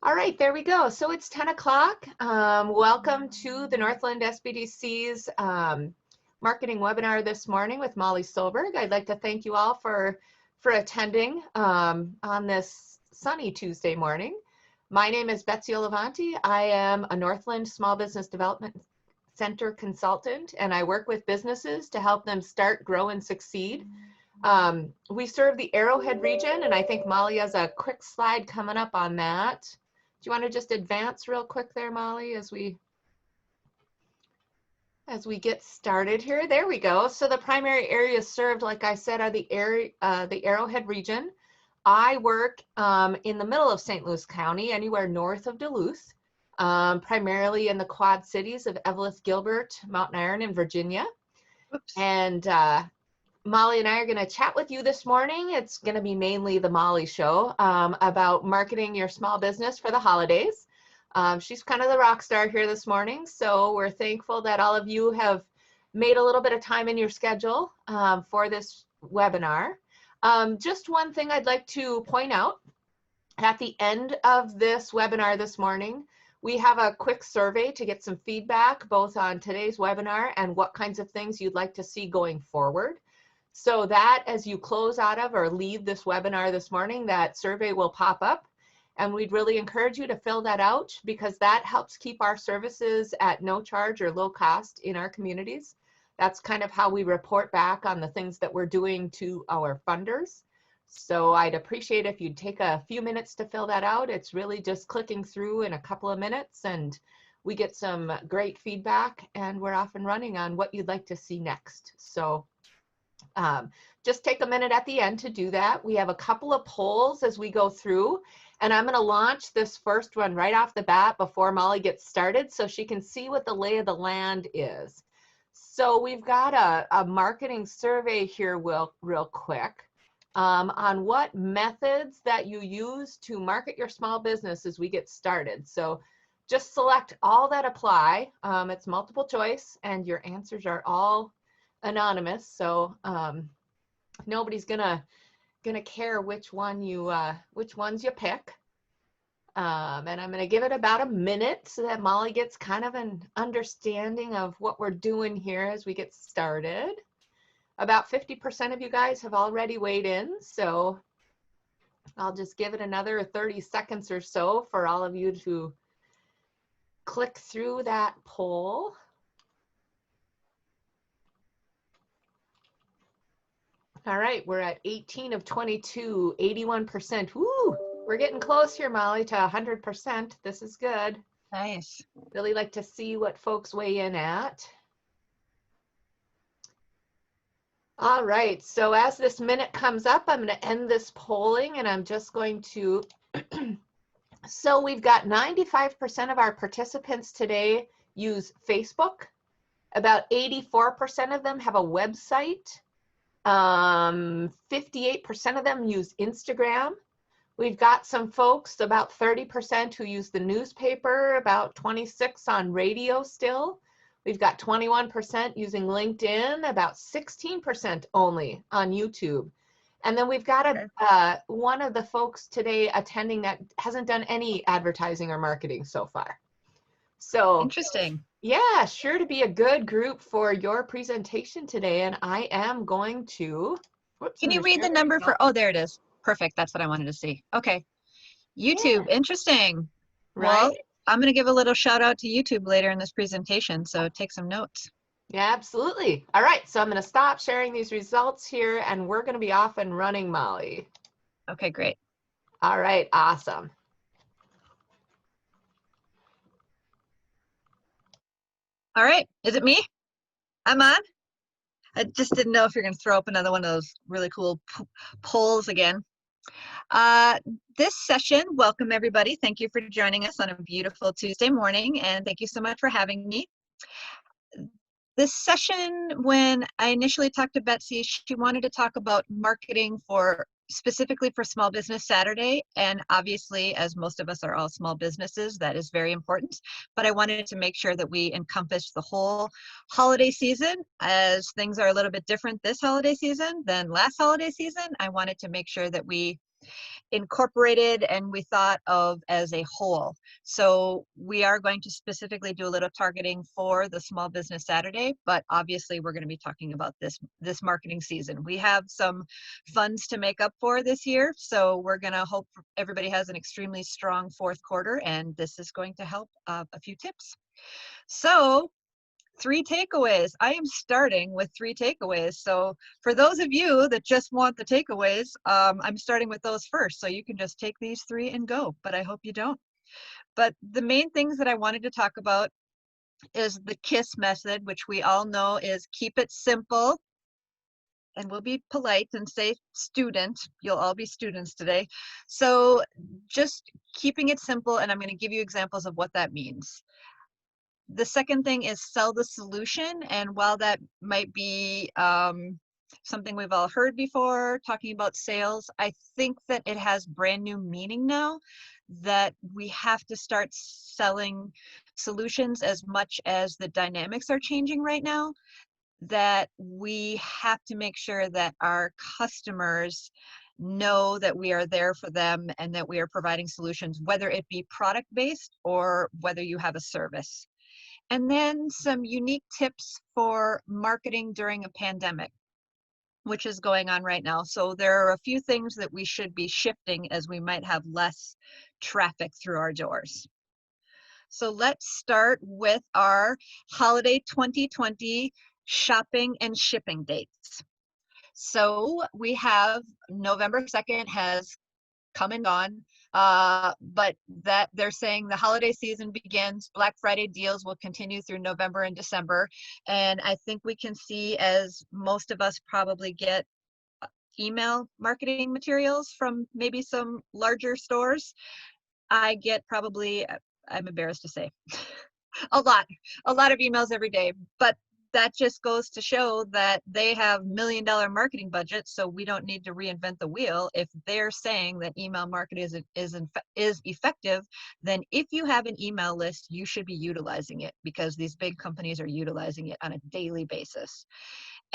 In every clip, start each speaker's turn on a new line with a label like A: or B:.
A: All right, there we go. So it's 10 o'clock. Welcome to the Northland SBDC's marketing webinar this morning with Molly Solberg. I'd like to thank you all for attending on this sunny Tuesday morning. My name is Betsy Olavanti. I am a Northland Small Business Development Center consultant, and I work with businesses to help them start, grow, and succeed. We serve the Arrowhead region, and I think Molly has a quick slide coming up on that. Do you want to just advance real quick there, Molly, as we get started here? There we go. So the primary areas served, like I said, are the Arrowhead region. I work in the middle of St. Louis County, anywhere north of Duluth, primarily in the Quad Cities of Evelyn, Gilbert, Mountain Iron, and Virginia. Oops. And Molly and I are going to chat with you this morning. It's going to be mainly the Molly show about marketing your small business for the holidays. She's kind of the rock star here this morning, so we're thankful that all of you have made a little bit of time in your schedule for this webinar. Just one thing I'd like to point out. At the end of this webinar this morning, we have a quick survey to get some feedback both on today's webinar and what kinds of things you'd like to see going forward. So that as you close out of or leave this webinar this morning, that survey will pop up, and we'd really encourage you to fill that out because that helps keep our services at no charge or low cost in our communities. That's kind of how we report back on the things that we're doing to our funders. So I'd appreciate if you'd take a few minutes to fill that out. It's really just clicking through in a couple of minutes, and we get some great feedback, and we're off and running on what you'd like to see next. So just take a minute at the end to do that. We have a couple of polls as we go through, and I'm going to launch this first one right off the bat before Molly gets started so she can see what the lay of the land is. So we've got a marketing survey here real quick on what methods that you use to market your small business as we get started. So just select all that apply. It's multiple choice, and your answers are all anonymous, so nobody's gonna care which ones you pick. And I'm gonna give it about a minute so that Molly gets kind of an understanding of what we're doing here as we get started. About 50% of you guys have already weighed in, so I'll just give it another 30 seconds or so for all of you to click through that poll. All right, we're at 18 of 22, 81%. Woo, we're getting close here, Molly, to 100%. This is good.
B: Nice.
A: Really like to see what folks weigh in at. All right, so as this minute comes up, I'm going to end this polling, and I'm just going to, so we've got 95% of our participants today use Facebook. About 84% of them have a website. 58% of them use Instagram. We've got some folks, about 30% who use the newspaper, about 26 on radio still. We've got 21% using LinkedIn, about 16% only on YouTube. And then we've got one of the folks today attending that hasn't done any advertising or marketing so far. So
B: interesting.
A: Yeah, sure to be a good group for your presentation today, and I am going to.
B: Can you read the number for? Oh, there it is. Perfect. That's what I wanted to see. Okay. YouTube. Yeah. Interesting. Right. Well, I'm going to give a little shout out to YouTube later in this presentation, so take some notes.
A: Yeah, absolutely. All right, so I'm going to stop sharing these results here, and we're going to be off and running, Molly.
B: Okay, great.
A: All right, awesome.
B: All right, is it me? I'm on. I just didn't know if you're going to throw up another one of those really cool polls again. This session, welcome everybody. Thank you for joining us on a beautiful Tuesday morning, and thank you so much for having me. This session, when I initially talked to Betsy, she wanted to talk about marketing specifically for Small Business Saturday, and obviously, as most of us are all small businesses, that is very important, but I wanted to make sure that we encompass the whole holiday season. As things are a little bit different this holiday season than last holiday season, I wanted to make sure that we incorporated and we thought of as a whole. So we are going to specifically do a little targeting for the Small Business Saturday, but obviously we're going to be talking about this marketing season. We have some funds to make up for this year, so we're going to hope everybody has an extremely strong fourth quarter, and this is going to help a few tips. So 3 takeaways. I am starting with 3 takeaways. So for those of you that just want the takeaways, I'm starting with those first. So you can just take these 3 and go, but I hope you don't. But the main things that I wanted to talk about is the KISS method, which we all know is keep it simple. And we'll be polite and say student. You'll all be students today. So just keeping it simple, and I'm going to give you examples of what that means. The second thing is sell the solution. And while that might be something we've all heard before, talking about sales, I think that it has brand new meaning now, that we have to start selling solutions as much as the dynamics are changing right now, that we have to make sure that our customers know that we are there for them and that we are providing solutions, whether it be product-based or whether you have a service. And then some unique tips for marketing during a pandemic, which is going on right now. So there are a few things that we should be shifting as we might have less traffic through our doors. So let's start with our holiday 2020 shopping and shipping dates. So we have November 2nd has come and gone, but that they're saying the holiday season begins. Black Friday deals will continue through November and December. And I think we can see, as most of us probably get email marketing materials from maybe some larger stores, I get probably, I'm embarrassed to say, a lot of emails every day, but that just goes to show that they have $1 million marketing budgets, so we don't need to reinvent the wheel. If they're saying that email marketing is effective, then if you have an email list, you should be utilizing it, because these big companies are utilizing it on a daily basis.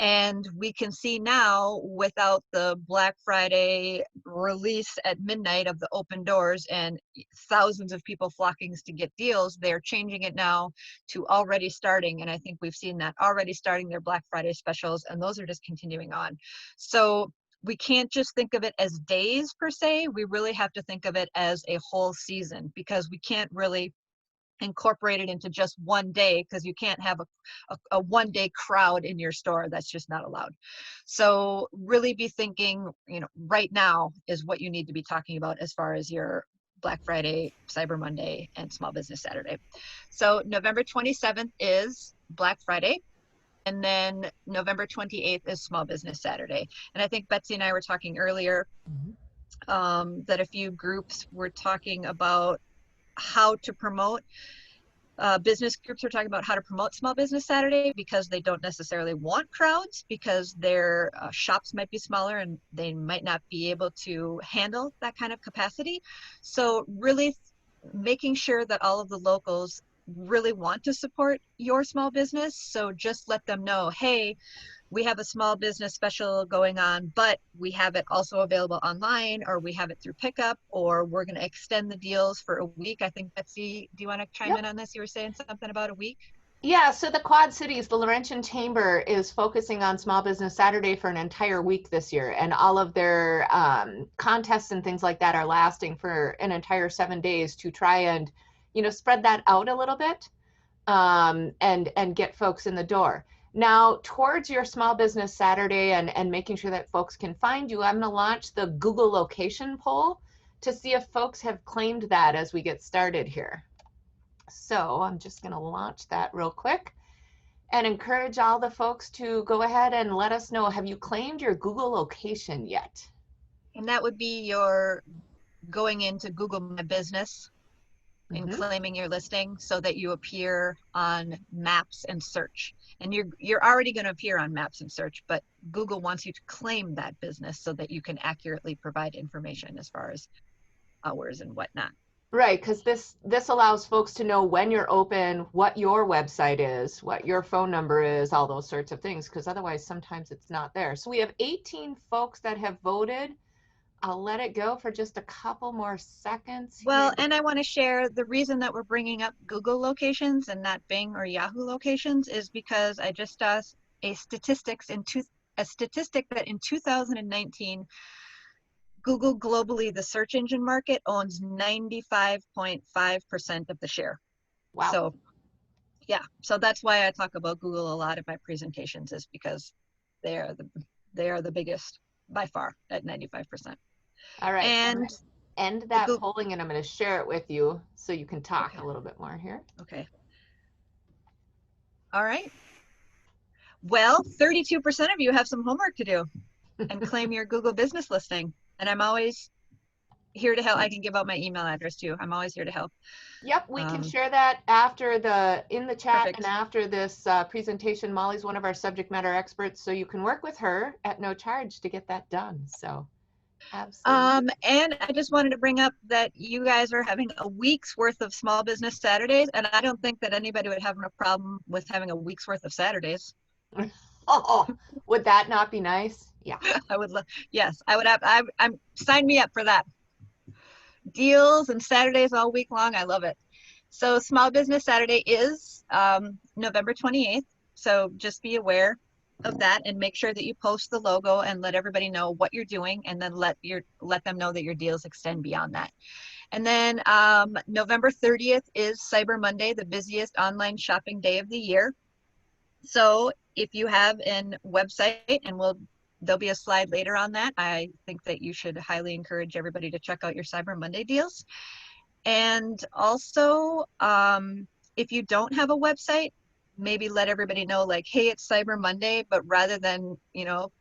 B: And we can see now, without the Black Friday release at midnight of the open doors and thousands of people flocking to get deals, they're changing it now to already starting. And I think we've seen that already starting their Black Friday specials, and those are just continuing on. So we can't just think of it as days per se. We really have to think of it as a whole season, because we can't really incorporate it into just one day, because you can't have a one-day crowd in your store. That's just not allowed. So really be thinking, right now is what you need to be talking about as far as your Black Friday, Cyber Monday, and Small Business Saturday. So November 27th is Black Friday, and then November 28th is Small Business Saturday. And I think Betsy and I were talking earlier that a few groups were talking about how to promote. Business groups are talking about how to promote Small Business Saturday, because they don't necessarily want crowds, because their shops might be smaller and they might not be able to handle that kind of capacity. So really making sure that all of the locals really want to support your small business. So just let them know, hey, we have a small business special going on, but we have it also available online, or we have it through pickup, or we're going to extend the deals for a week. I think, Betsy, do you want to chime in on this? You were saying something about a week?
A: Yeah, so the Quad Cities, the Laurentian Chamber is focusing on Small Business Saturday for an entire week this year, and all of their contests and things like that are lasting for an entire 7 days to try and, spread that out a little bit and get folks in the door. Now, towards your Small Business Saturday and making sure that folks can find you, I'm going to launch the Google location poll to see if folks have claimed that as we get started here. So I'm just going to launch that real quick and encourage all the folks to go ahead and let us know, have you claimed your Google location yet?
B: And that would be your going into Google My Business and claiming your listing, so that you appear on maps and search. And you're already going to appear on maps and search, but Google wants you to claim that business so that you can accurately provide information as far as hours and whatnot.
A: Right, because this allows folks to know when you're open, what your website is, what your phone number is, all those sorts of things, because otherwise sometimes it's not there. So we have 18 folks that have voted I'll let it go for just a couple more seconds
B: Well,
A: here.
B: and I want to share the reason that we're bringing up Google locations and not Bing or Yahoo locations is because I just saw a a statistic that in 2019, Google globally, the search engine market owns 95.5% of the share.
A: Wow.
B: So yeah, so that's why I talk about Google a lot in my presentations, is because they are the biggest by far at 95%.
A: All right. I'm
B: And
A: going to end
B: the
A: that
B: Google,
A: polling and I'm going to share it with you so you can talk
B: okay,
A: a little bit more here.
B: okay, all right. Well, 32% of you have some homework to do and claim your Google business listing. And I'm always here to help. I can give out my email address too. I'm always here to help.
A: Yep, we can share that in the chat and
B: Perfect.
A: after this presentation. Molly's one of our subject matter experts, so you can work with her at no charge to get that done. So absolutely.
B: And I just wanted to bring up that you guys are having a week's worth of Small Business Saturdays, and I don't think that anybody would have a problem with having a week's worth of Saturdays.
A: Oh, would that not be nice? Yeah.
B: I would, yes, I would have. I'm sign me up for that. Deals and Saturdays all week long. I love it. So Small Business Saturday is November 28th. So just be aware of that and make sure that you post the logo and let everybody know what you're doing, and then let them know that your deals extend beyond that. And then November 30th is Cyber Monday, the busiest online shopping day of the year. So if you have a website, and there'll be a slide later on that, I think that you should highly encourage everybody to check out your Cyber Monday deals. And also, if you don't have a website, maybe let everybody know, like, hey, it's Cyber Monday, but rather than,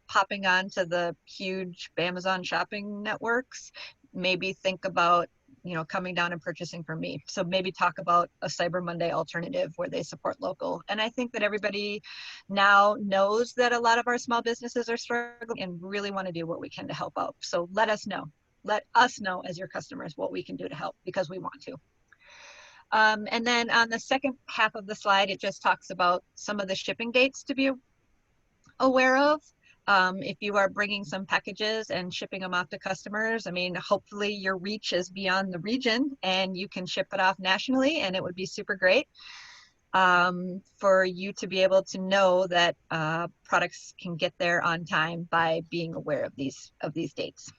B: popping on to the huge Amazon shopping networks, maybe think about, coming down and purchasing from me. So maybe talk about a Cyber Monday alternative where they support local. And I think that everybody now knows that a lot of our small businesses are struggling and really want to do what we can to help out. So let us know as your customers what we can do to help, because we want to. And then on the second half of the slide, it just talks about some of the shipping dates to be aware of. If you are bringing some packages and shipping them off to customers, I mean, hopefully your reach is beyond the region and you can ship it off nationally, and it would be super great for you to be able to know that products can get there on time by being aware of these dates.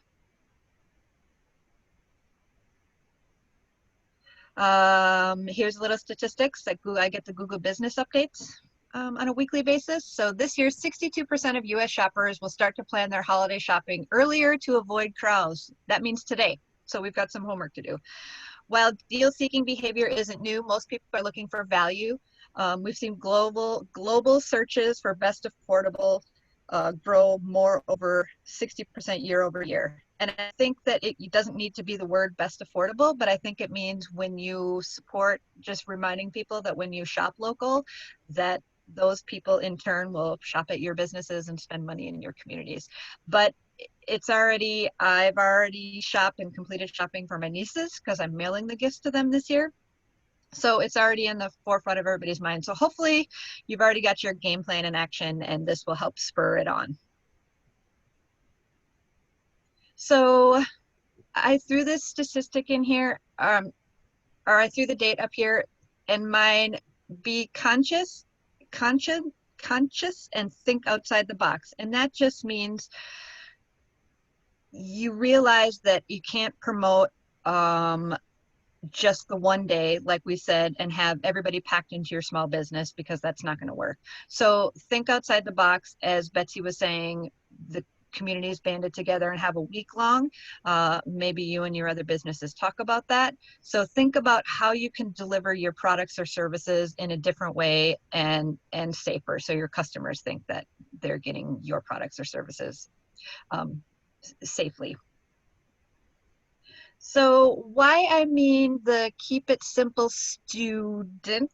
B: Here's a little statistics that I get the Google business updates on a weekly basis. So this year, 62% of US shoppers will start to plan their holiday shopping earlier to avoid crowds. That means today. So we've got some homework to do. While deal-seeking behavior isn't new, most people are looking for value. We've seen global searches for best affordable grow more over 60% year over year. And I think that it doesn't need to be the word best affordable, but I think it means when you support, just reminding people that when you shop local, that those people in turn will shop at your businesses and spend money in your communities. But I've already shopped and completed shopping for my nieces because I'm mailing the gifts to them this year. So it's already in the forefront of everybody's mind. So hopefully you've already got your game plan in action, and this will help spur it on. So I threw this statistic in here, or I threw the date up here, and mine: be conscious and think outside the box. And that just means you realize that you can't promote just the one day, like we said, and have everybody packed into your small business, because that's not going to work. So think outside the box. As Betsy was saying, the communities banded together and have a week long. Maybe you and your other businesses talk about that. So think about how you can deliver your products or services in a different way and safer, so your customers think that they're getting your products or services safely. So why I mean the keep it simple student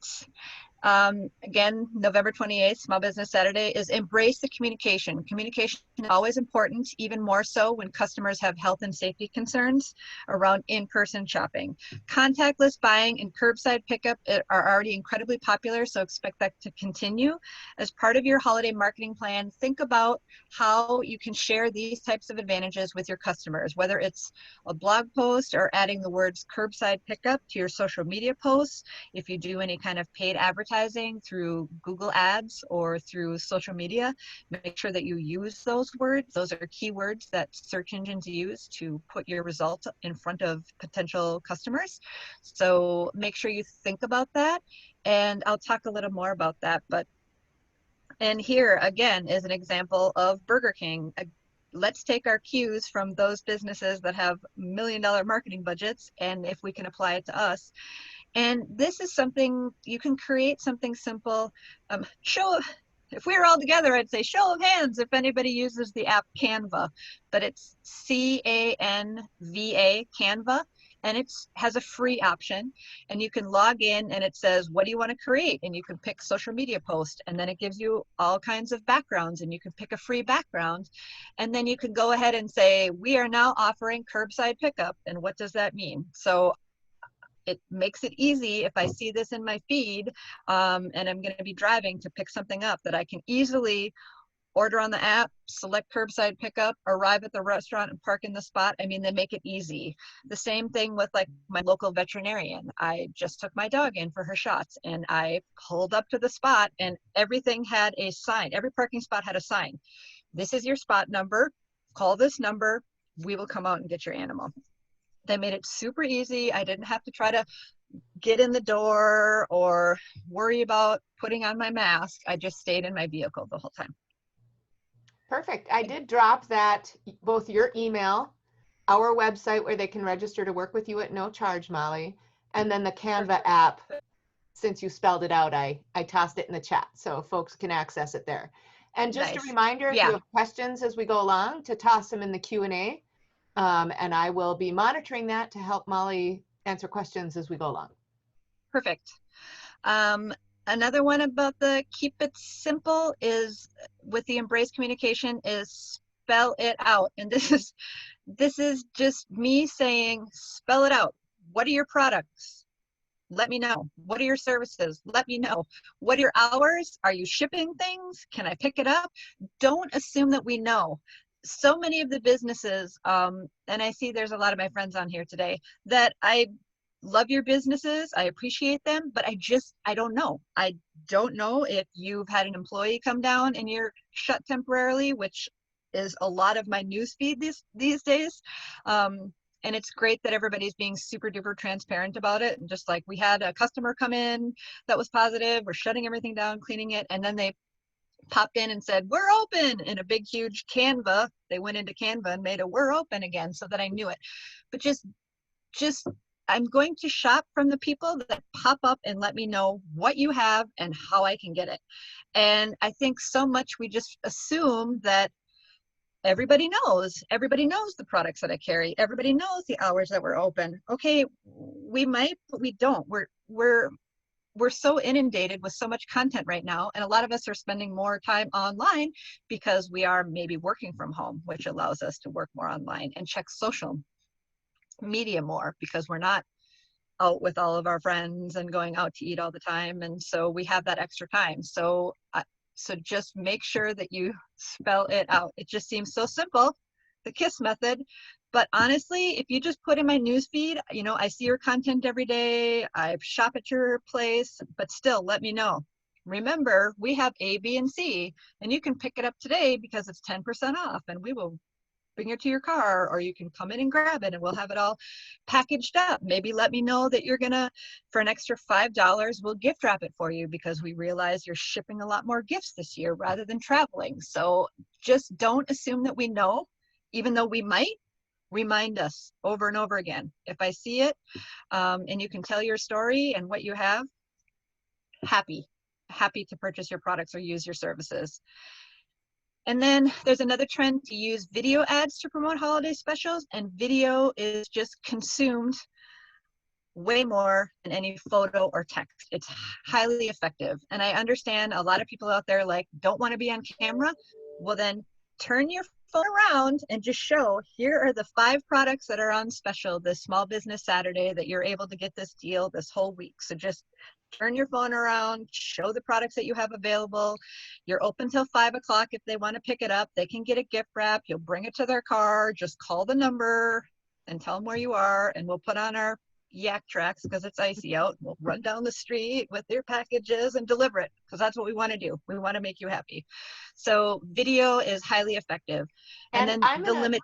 B: Again, November 28th, Small Business Saturday, is embrace the communication. Communication is always important, even more so when customers have health and safety concerns around in-person shopping. Contactless buying and curbside pickup are already incredibly popular, so expect that to continue. As part of your holiday marketing plan, think about how you can share these types of advantages with your customers, whether it's a blog post or adding the words curbside pickup to your social media posts. If you do any kind of paid advertising through Google Ads or through social media, make sure that you use those words. Those are keywords that search engines use to put your result in front of potential customers. So make sure you think about that. And I'll talk a little more about that. And here again is an example of Burger King. Let's take our cues from those businesses that have $1 million marketing budgets, and if we can apply it to us. And this is something you can create, something simple. If we were all together, I'd say show of hands if anybody uses the app Canva, but it's C-A-N-V-A, Canva, and it has a free option, and you can log in and it says, what do you want to create? And you can pick social media post, and then it gives you all kinds of backgrounds, and you can pick a free background, and then you can go ahead and say, we are now offering curbside pickup, and what does that mean? So it makes it easy if I see this in my feed and I'm going to be driving to pick something up, that I can easily order on the app, select curbside pickup, arrive at the restaurant and park in the spot. I mean, they make it easy. The same thing with like my local veterinarian. I just took my dog in for her shots and I pulled up to the spot and everything had a sign. Every parking spot had a sign. This is your spot number. Call this number. We will come out and get your animal. They made it super easy. I didn't have to try to get in the door or worry about putting on my mask. I just stayed in my vehicle the whole time.
A: Perfect. I did drop that, both your email, our website where they can register to work with you at no charge, Molly, and then the Canva app. Since you spelled it out, I tossed it in the chat so folks can access it there. And just
B: Nice.
A: a reminder, if
B: Yeah.
A: you have questions as we go along, to toss them in the Q&A. And I will be monitoring that to help Molly answer questions as we go along.
B: Perfect. Another one about the keep it simple is with the embrace communication is spell it out. And this is just me saying, spell it out. What are your products? Let me know. What are your services? Let me know. What are your hours? Are you shipping things? Can I pick it up? Don't assume that we know. So many of the businesses, and I see there's a lot of my friends on here today, that I love your businesses, I appreciate them, but I don't know. I don't know if you've had an employee come down and you're shut temporarily, which is a lot of my newsfeed these days. And it's great that everybody's being super duper transparent about it. And just like we had a customer come in that was positive, we're shutting everything down, cleaning it, and then they popped in and said, we're open, in a big, huge Canva. They went into Canva and made a we're open again so that I knew it. But just I'm going to shop from the people that pop up and let me know what you have and how I can get it. And I think so much we just assume that everybody knows the products that I carry. Everybody knows the hours that we're open. Okay, we might, but we don't. We're so inundated with so much content right now, and a lot of us are spending more time online because we are maybe working from home, which allows us to work more online and check social media more because we're not out with all of our friends and going out to eat all the time, and so we have that extra time. So just make sure that you spell it out. It just seems so simple, the KISS method. But honestly, if you just put in my newsfeed, I see your content every day, I shop at your place, but still let me know. Remember, we have A, B, and C, and you can pick it up today because it's 10% off, and we will bring it to your car, or you can come in and grab it and we'll have it all packaged up. Maybe let me know that you're gonna, for an extra $5, we'll gift wrap it for you because we realize you're shipping a lot more gifts this year rather than traveling. So just don't assume that we know, even though we might. Remind us over and over again. If I see it and you can tell your story and what you have, happy to purchase your products or use your services. And then there's another trend to use video ads to promote holiday specials, and video is just consumed way more than any photo or text. It's highly effective. And I understand a lot of people out there like don't want to be on camera. Well, then turn your phone around and just show, here are the 5 products that are on special this Small Business Saturday that you're able to get this deal this whole week. So just turn your phone around, show the products that you have available. You're open till 5 o'clock. If they want to pick it up, they can get a gift wrap. You'll bring it to their car. Just call the number and tell them where you are, and we'll put on our yak tracks because it's icy out. We'll run down the street with your packages and deliver it, because that's what we want to do. We want to make you happy. So video is highly effective. And then
A: I'm
B: the
A: gonna,
B: limit.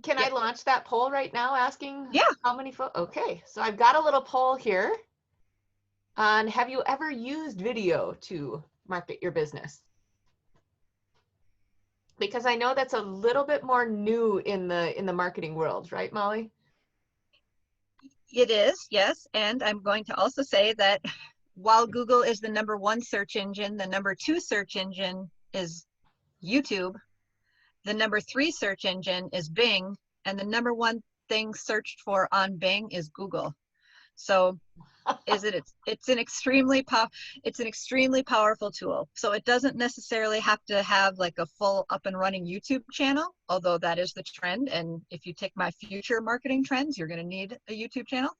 A: can I launch that poll right now asking
B: Yeah.
A: how many okay, so I've got a little poll here on, have you ever used video to market your business? Because I know that's a little bit more new in the marketing world, right, Molly?
B: It is, yes. And I'm going to also say that while Google is the #1 search engine, the #2 search engine is YouTube. The #3 search engine is Bing, and the #1 thing searched for on Bing is Google. So it's an extremely powerful tool. So it doesn't necessarily have to have like a full up and running YouTube channel, although that is the trend. And if you take my future marketing trends, you're going to need a YouTube channel.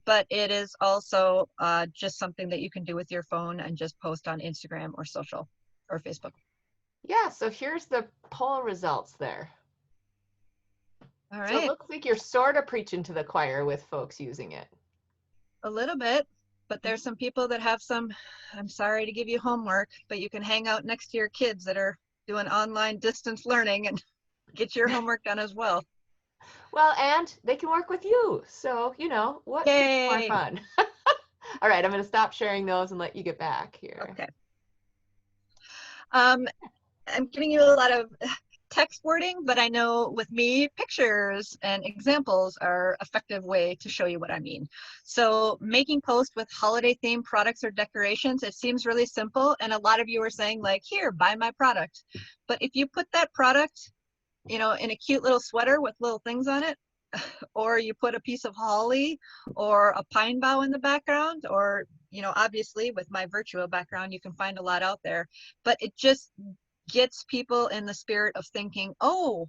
B: But it is also just something that you can do with your phone and just post on Instagram or social or Facebook.
A: Yeah, so here's the poll results there.
B: All right.
A: So it looks like you're sort of preaching to the choir with folks using it.
B: A little bit, but there's some people that have some, I'm sorry to give you homework, but you can hang out next to your kids that are doing online distance learning and get your homework done as well.
A: Well, and they can work with you. So, you know, what could be more fun? All right, I'm going to stop sharing those and let you get back here.
B: Okay. I'm giving you a lot of text wording, but I know with me, pictures and examples are an effective way to show you what I mean. So making posts with holiday themed products or decorations, it seems really simple. And a lot of you are saying like, here, buy my product. But if you put that product, you know, in a cute little sweater with little things on it, or you put a piece of holly or a pine bough in the background, or, you know, obviously with my Virtuo background, you can find a lot out there, but it just gets people in the spirit of thinking, oh,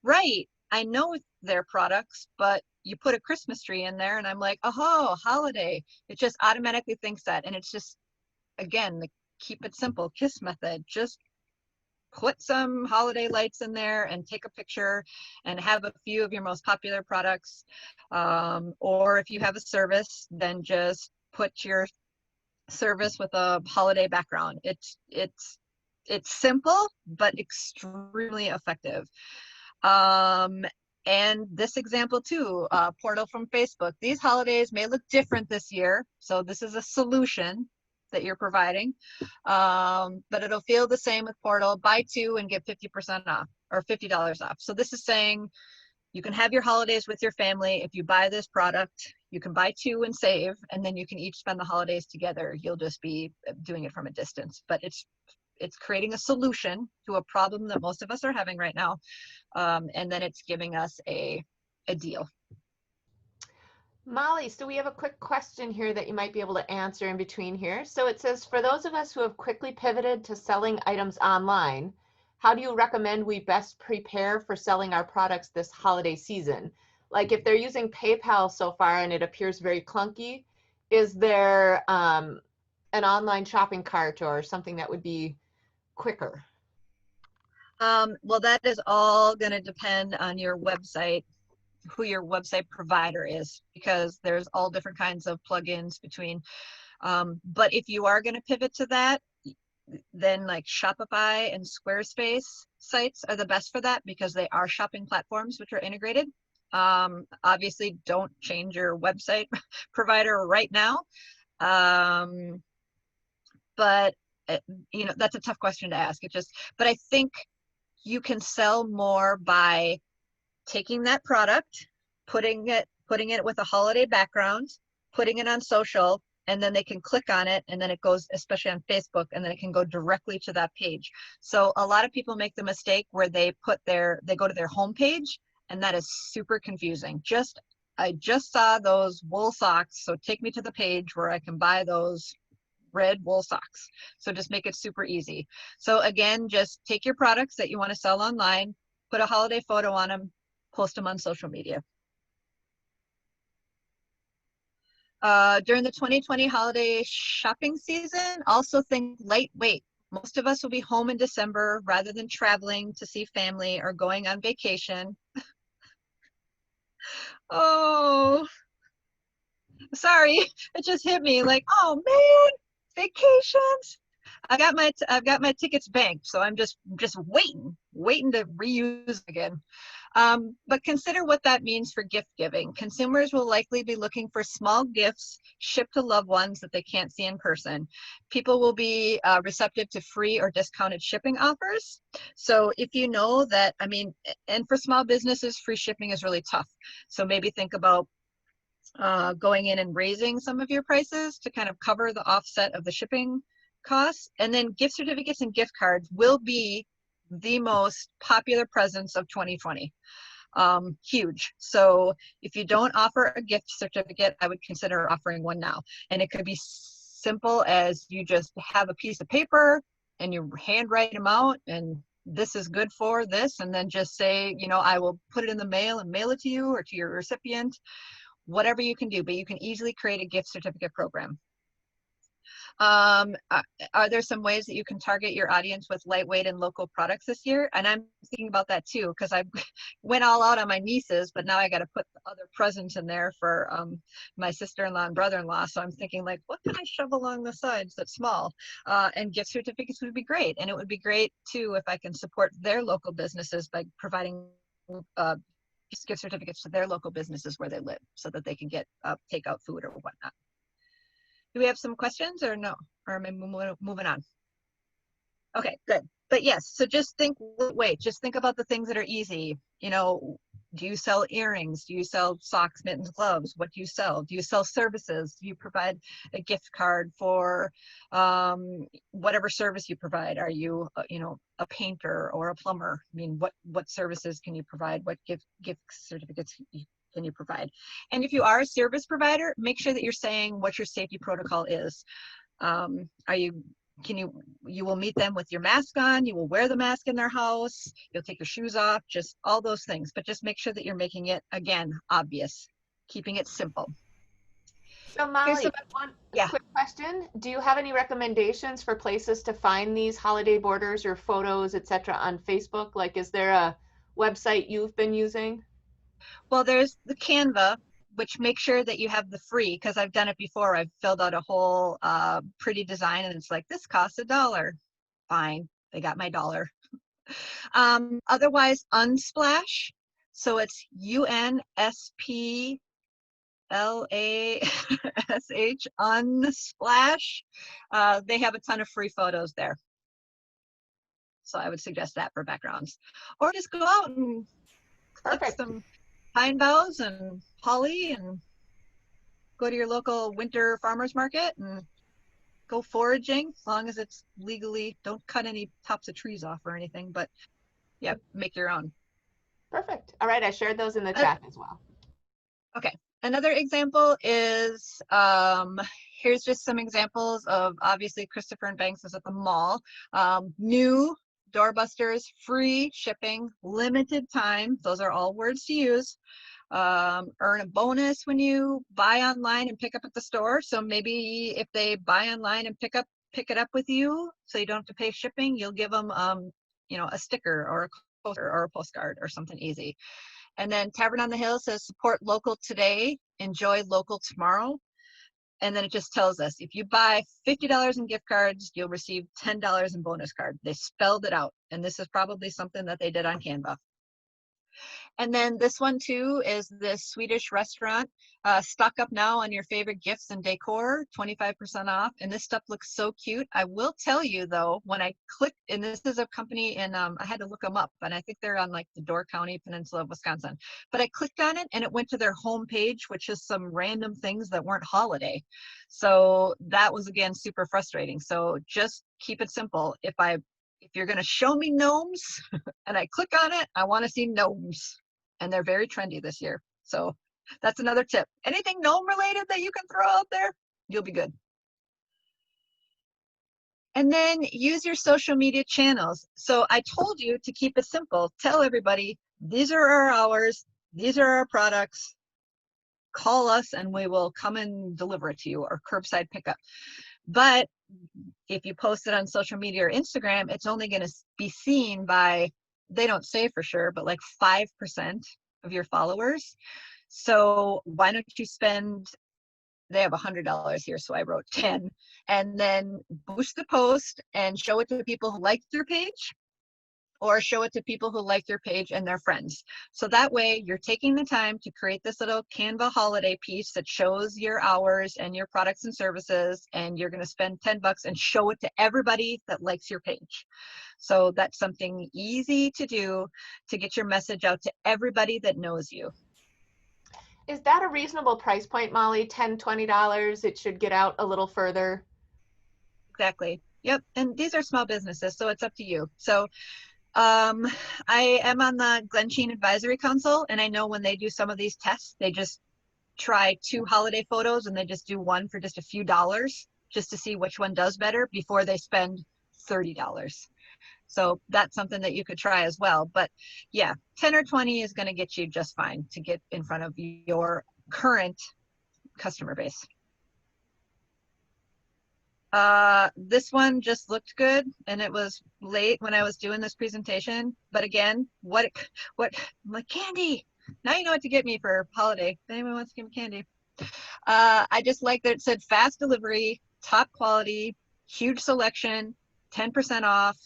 B: right, I know their products, but you put a Christmas tree in there and I'm like, oh, holiday. It just automatically thinks that. And it's just, again, the keep it simple KISS method. Just put some holiday lights in there and take a picture and have a few of your most popular products. Or if you have a service, then just put your service with a holiday background. It's simple, but extremely effective. And this example too, Portal from Facebook. These holidays may look different this year. So this is a solution that you're providing, but it'll feel the same with Portal. Buy 2 and get 50% off or $50 off. So this is saying you can have your holidays with your family. If you buy this product, you can buy 2 and save, and then you can each spend the holidays together. You'll just be doing it from a distance, but it's creating a solution to a problem that most of us are having right now. And then it's giving us a deal.
A: Molly, so we have a quick question here that you might be able to answer in between here. So it says, for those of us who have quickly pivoted to selling items online, how do you recommend we best prepare for selling our products this holiday season? Like if they're using PayPal so far and it appears very clunky, is there an online shopping cart or something that would be quicker?
B: Well, that is all going to depend on your website, who your website provider is, because there's all different kinds of plugins between. But if you are going to pivot to that, then like Shopify and Squarespace sites are the best for that because they are shopping platforms which are integrated. Obviously, don't change your website provider right now. But you know, that's a tough question to ask. But I think you can sell more by taking that product, putting it with a holiday background, putting it on social, and then they can click on it, and then it goes, especially on Facebook, and then it can go directly to that page. So a lot of people make the mistake where they go to their home page, and that is super confusing. Just I just saw those wool socks, so take me to the page where I can buy those red wool socks. So just make it super easy. So again, just take your products that you want to sell online, put a holiday photo on them, post them on social media. During the 2020 holiday shopping season, also think lightweight. Most of us will be home in December rather than traveling to see family or going on vacation. Oh, sorry, it just hit me like, oh man, vacations. I've got my tickets banked, so I'm just waiting to reuse again. But consider what that means for gift giving. Consumers will likely be looking for small gifts shipped to loved ones that they can't see in person. People will be receptive to free or discounted shipping offers. So if you know that, I mean, and for small businesses, free shipping is really tough. So maybe think about going in and raising some of your prices to kind of cover the offset of the shipping costs. And then gift certificates and gift cards will be the most popular presents of 2020. Huge. So if you don't offer a gift certificate, I would consider offering one now. And it could be simple as you just have a piece of paper and you handwrite them out, and this is good for this, and then just say, you know, I will put it in the mail and mail it to you or to your recipient. Whatever you can do, but you can easily create a gift certificate program. Are there some ways that you can target your audience with lightweight and local products this year? And I'm thinking about that too, because I went all out on my nieces, but now I got to put other presents in there for my sister-in-law and brother-in-law. So I'm thinking, like, what can I shove along the sides that's small? And gift certificates would be great. And it would be great too if I can support their local businesses by providing gift certificates to their local businesses where they live, so that they can get takeout food or whatnot. Do we have some questions or no? Or am I moving on? Okay, good. But yes, so just think, wait, just think about the things that are easy. You know, do you sell earrings? Do you sell socks, mittens, gloves? What do you sell? Do you sell services? Do you provide a gift card for whatever service you provide? Are you, you know, a painter or a plumber? I mean, what services can you provide? What gift certificates can you provide? And if you are a service provider, make sure that you're saying what your safety protocol is. You will meet them with your mask on, you will wear the mask in their house, you'll take your shoes off, just all those things, but just make sure that you're making it, again, obvious, keeping it simple.
A: So Molly, one quick question. Do you have any recommendations for places to find these holiday borders or photos, etc. on Facebook? Like, is there a website you've been using?
B: Well, there's the Canva, which make sure that you have the free, because I've done it before. I've filled out a whole pretty design and it's like, this costs $1. Fine, they got my dollar. Otherwise, Unsplash. So it's UNSPLASH, Unsplash. They have a ton of free photos there. So I would suggest that for backgrounds. Or just go out and collect some pine boughs and holly and go to your local winter farmers market and go foraging, as long as it's legally, don't cut any tops of trees off or anything, but yeah, make your own.
A: Perfect. All right, I shared those in the chat as well.
B: Okay, another example is, here's just some examples of, obviously Christopher and Banks is at the mall. New doorbusters, free shipping, limited time. Those are all words to use. Earn a bonus when you buy online and pick up at the store. So maybe if they buy online and pick it up with you, so you don't have to pay shipping, you'll give them, you know, a sticker or a poster or a postcard or something easy. And then Tavern on the Hill says, support local today, enjoy local tomorrow. And then it just tells us, if you buy $50 in gift cards, you'll receive $10 in bonus card. They spelled it out. And this is probably something that they did on Canva. And then this one too is this Swedish restaurant. Stock up now on your favorite gifts and decor, 25% off. And this stuff looks so cute. I will tell you though, when I clicked, and this is a company in, I had to look them up, and I think they're on like the Door County Peninsula of Wisconsin. But I clicked on it and it went to their homepage, which is some random things that weren't holiday. So that was, again, super frustrating. So just keep it simple. If you're going to show me gnomes and I click on it, I want to see gnomes. And they're very trendy this year. So That's another tip. Anything gnome related that you can throw out there, you'll be good. And then use your social media channels. So I told you to keep it simple. Tell everybody, these are our hours, these are our products. Call us and we will come and deliver it to you, or curbside pickup. But if you post it on social media or Instagram, it's only going to be seen by, they don't say for sure, but like 5% of your followers. So why don't you spend, they have $100 here, so I wrote 10, and then boost the post and show it to people who like your page, or show it to people who like your page and their friends. So that way you're taking the time to create this little Canva holiday piece that shows your hours and your products and services, and you're going to spend 10 bucks and show it to everybody that likes your page. So that's something easy to do to get your message out to everybody that knows you.
A: Is that a reasonable price point, Molly? $10, $20? It should get out a little further.
B: Exactly. Yep. And these are small businesses, so it's up to you. So I am on the Glensheen Advisory Council, and I know when they do some of these tests, they just try 2 holiday photos and they just do one for just a few dollars just to see which one does better before they spend $30. So that's something that you could try as well. But yeah, 10 or 20 is going to get you just fine to get in front of your current customer base. This one just looked good, and it was late when I was doing this presentation. But again, what, I'm like, candy. Now you know what to get me for holiday. If anyone wants to give me candy. I just like that it said fast delivery, top quality, huge selection, 10% off,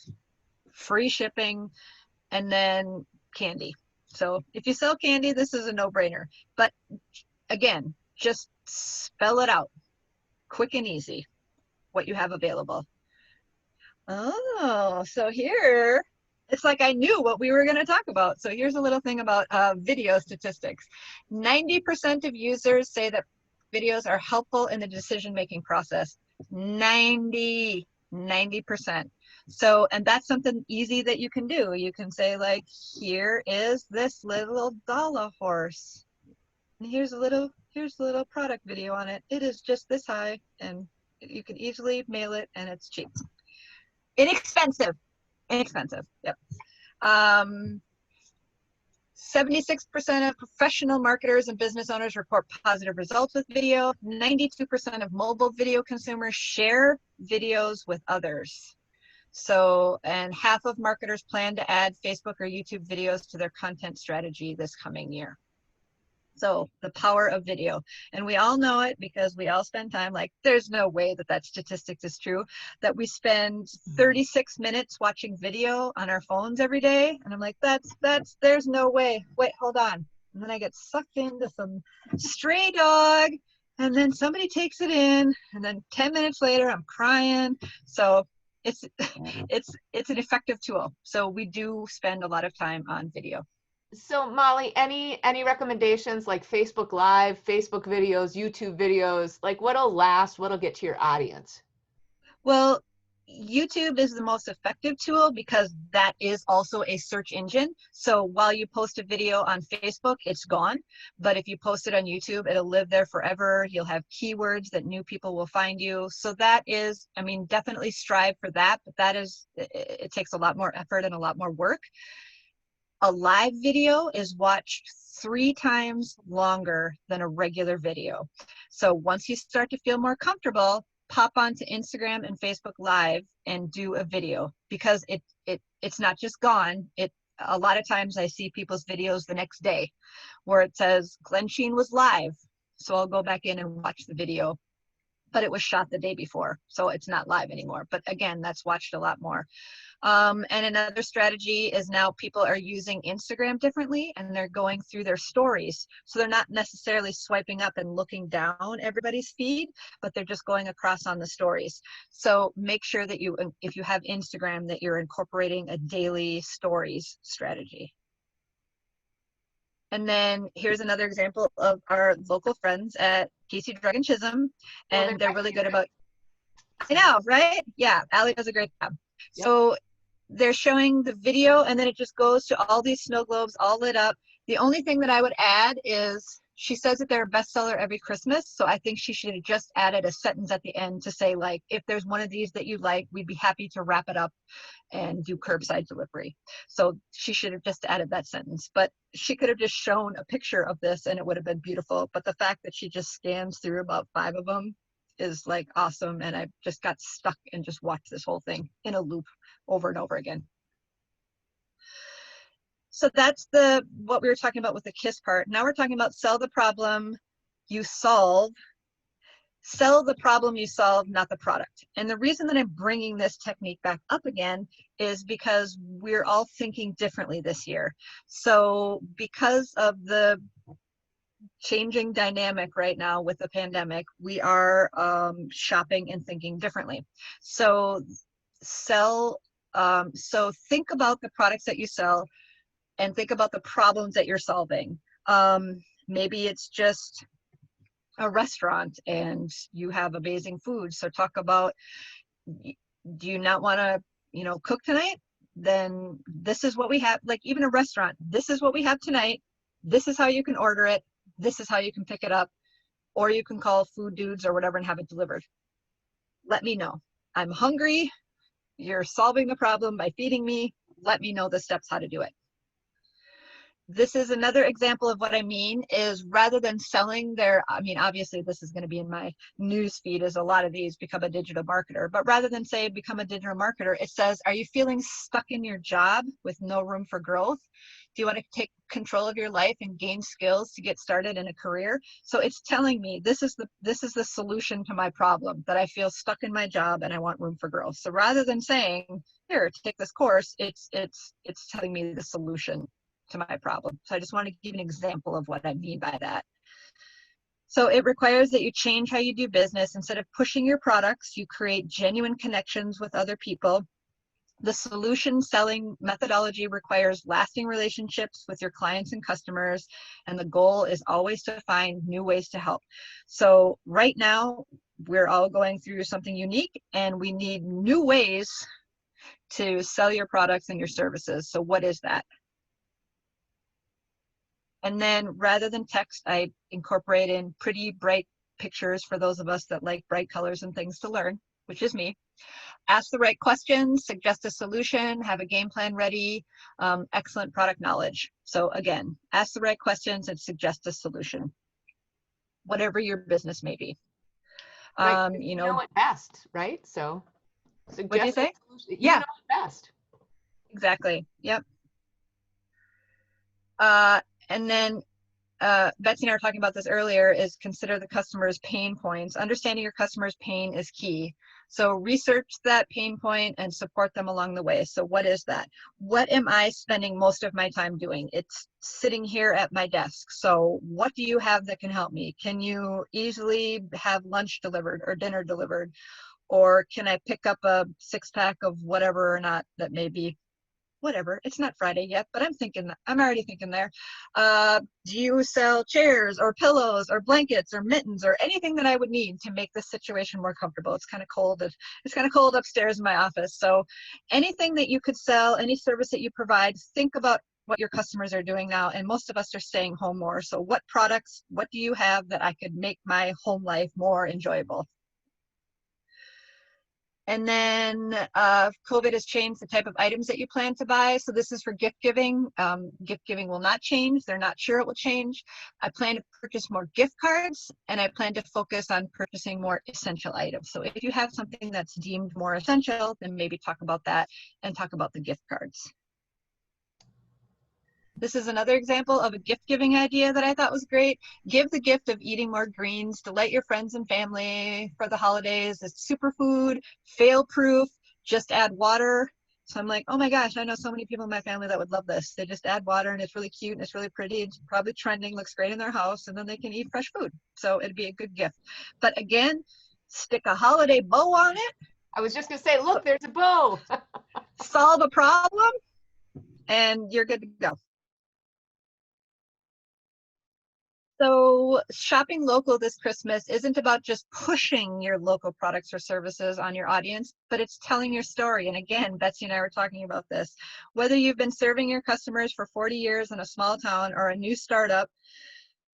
B: free shipping, and then candy. So if you sell candy, this is a no-brainer. But again, just spell it out, quick and easy, what you have available. Oh, so here, it's like I knew what we were going to talk about. So here's a little thing about video statistics. 90% of users say that videos are helpful in the decision-making process. 90%. So, and that's something easy that you can do. You can say like, here is this little dollar horse. And here's a little product video on it. It is just this high, and you can easily mail it, and it's cheap. Inexpensive. Yep. 76% of professional marketers and business owners report positive results with video. 92% of mobile video consumers share videos with others. So, and half of marketers plan to add Facebook or YouTube videos to their content strategy this coming year. So the power of video, and we all know it because we all spend time, like there's no way that that statistic is true, that we spend 36 minutes watching video on our phones every day. And I'm like, there's no way. Wait, hold on. And then I get sucked into some stray dog, and then somebody takes it in, and then 10 minutes later I'm crying. So it's an effective tool. So we do spend a lot of time on video.
A: So Molly, any recommendations like Facebook Live, Facebook videos, YouTube videos, like what'll last, what'll get to your audience?
B: Well, YouTube is the most effective tool because that is also a search engine. So while you post a video on Facebook, it's gone. But if you post it on YouTube, it'll live there forever. You'll have keywords that new people will find you. So that is, I mean, definitely strive for that, but that is, it takes a lot more effort and a lot more work. A live video is watched 3 times longer than a regular video. So once you start to feel more comfortable, pop onto Instagram and Facebook Live and do a video, because it's not just gone. A lot of times I see people's videos the next day where it says Glensheen was live. So I'll go back in and watch the video, but it was shot the day before, so it's not live anymore. But again, that's watched a lot more. And another strategy is now people are using Instagram differently, and they're going through their stories. So they're not necessarily swiping up and looking down everybody's feed, but they're just going across on the stories. So make sure that if you have Instagram, that you're incorporating a daily stories strategy. And then here's another example of our local friends at Casey Drug and Chisholm, and they're really good about, I know, right? Yeah, Allie does a great job. Yep. So they're showing the video, and then it just goes to all these snow globes all lit up. The only thing that I would add is She says that they're a bestseller every Christmas, so I think she should have just added a sentence at the end to say, like, if there's one of these that you like, we'd be happy to wrap it up and do curbside delivery. So she should have just added that sentence, but she could have just shown a picture of this and it would have been beautiful. But the fact that she just scans through about 5 of them is like awesome. And I just got stuck and just watched this whole thing in a loop over and over again. So that's what we were talking about with the KISS part. Now we're talking about sell the problem you solve. Sell the problem you solve, not the product. And the reason that I'm bringing this technique back up again is because we're all thinking differently this year. So because of the changing dynamic right now with the pandemic, we are shopping and thinking differently. So so think about the products that you sell and think about the problems that you're solving. Maybe it's just a restaurant and you have amazing food. So talk about, do you not want to, cook tonight? Then this is what we have. Like even a restaurant, this is what we have tonight. This is how you can order it. This is how you can pick it up. Or you can call Food Dudes or whatever and have it delivered. Let me know. I'm hungry. You're solving the problem by feeding me. Let me know the steps how to do it. This is another example of what I mean is rather than selling their, obviously this is going to be in my news feed as a lot of these become a digital marketer, but rather than say become a digital marketer, it says, are you feeling stuck in your job with no room for growth? Do you want to take control of your life and gain skills to get started in a career? So it's telling me this is the solution to my problem, that I feel stuck in my job and I want room for growth. So rather than saying, here, take this course, it's telling me the solution to my problem. So I just want to give an example of what I mean by that. So it requires that you change how you do business. Instead of pushing your products, you create genuine connections with other people. The solution selling methodology requires lasting relationships with your clients and customers, and the goal is always to find new ways to help. So right now, we're all going through something unique, and we need new ways to sell your products and your services. So what is that? And then rather than text, I incorporate in pretty bright pictures for those of us that like bright colors and things to learn, which is me. Ask the right questions, suggest a solution, have a game plan ready, excellent product knowledge. So again, ask the right questions and suggest a solution, whatever your business may be.
A: Right. You know it best, right? So
B: what'd you say?
A: You know it best.
B: Exactly. Yep. And then Betsy and I were talking about this earlier, is consider the customer's pain points. Understanding your customer's pain is key. So research that pain point and support them along the way. So what is that? What am I spending most of my time doing? It's sitting here at my desk. So what do you have that can help me? Can you easily have lunch delivered or dinner delivered? Or can I pick up a 6-pack of whatever or not that may be? Whatever, it's not Friday yet, but I'm already thinking there. Do you sell chairs or pillows or blankets or mittens or anything that I would need to make this situation more comfortable? It's kind of cold. It's kind of cold upstairs in my office. So anything that you could sell, any service that you provide, think about what your customers are doing now. And most of us are staying home more. So what products, what do you have that I could make my home life more enjoyable? And then COVID has changed the type of items that you plan to buy. So this is for gift giving. Gift giving will not change. They're not sure it will change. I plan to purchase more gift cards, and I plan to focus on purchasing more essential items. So if you have something that's deemed more essential, then maybe talk about that and talk about the gift cards. This is another example of a gift giving idea that I thought was great. Give the gift of eating more greens, delight your friends and family for the holidays. It's superfood, fail proof, just add water. So I'm like, oh my gosh, I know so many people in my family that would love this. They just add water and it's really cute and it's really pretty. It's probably trending, looks great in their house, and then they can eat fresh food. So it'd be a good gift. But again, stick a holiday bow on it.
A: I was just gonna say, look, there's a bow.
B: Solve a problem and you're good to go. So shopping local this Christmas isn't about just pushing your local products or services on your audience, but it's telling your story. And again, Betsy and I were talking about this. Whether you've been serving your customers for 40 years in a small town or a new startup,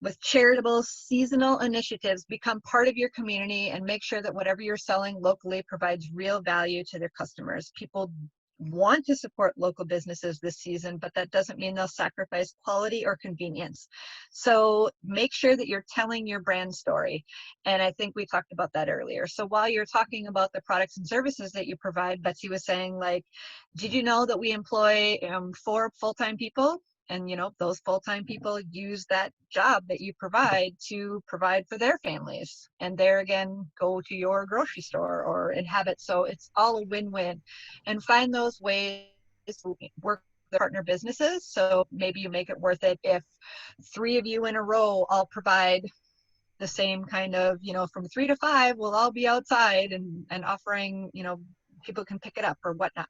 B: with charitable seasonal initiatives, become part of your community and make sure that whatever you're selling locally provides real value to their customers. People want to support local businesses this season, but that doesn't mean they'll sacrifice quality or convenience. So make sure that you're telling your brand story. And I think we talked about that earlier. So while you're talking about the products and services that you provide, Betsy was saying, like, did you know that we employ 4 full-time people? And those full-time people use that job that you provide to provide for their families, and there again go to your grocery store or inhabit. So it's all a win-win, and find those ways to work with partner businesses. So maybe you make it worth it if 3 of you in a row all provide the same kind of, from 3 to 5 we'll all be outside and offering, people can pick it up or whatnot.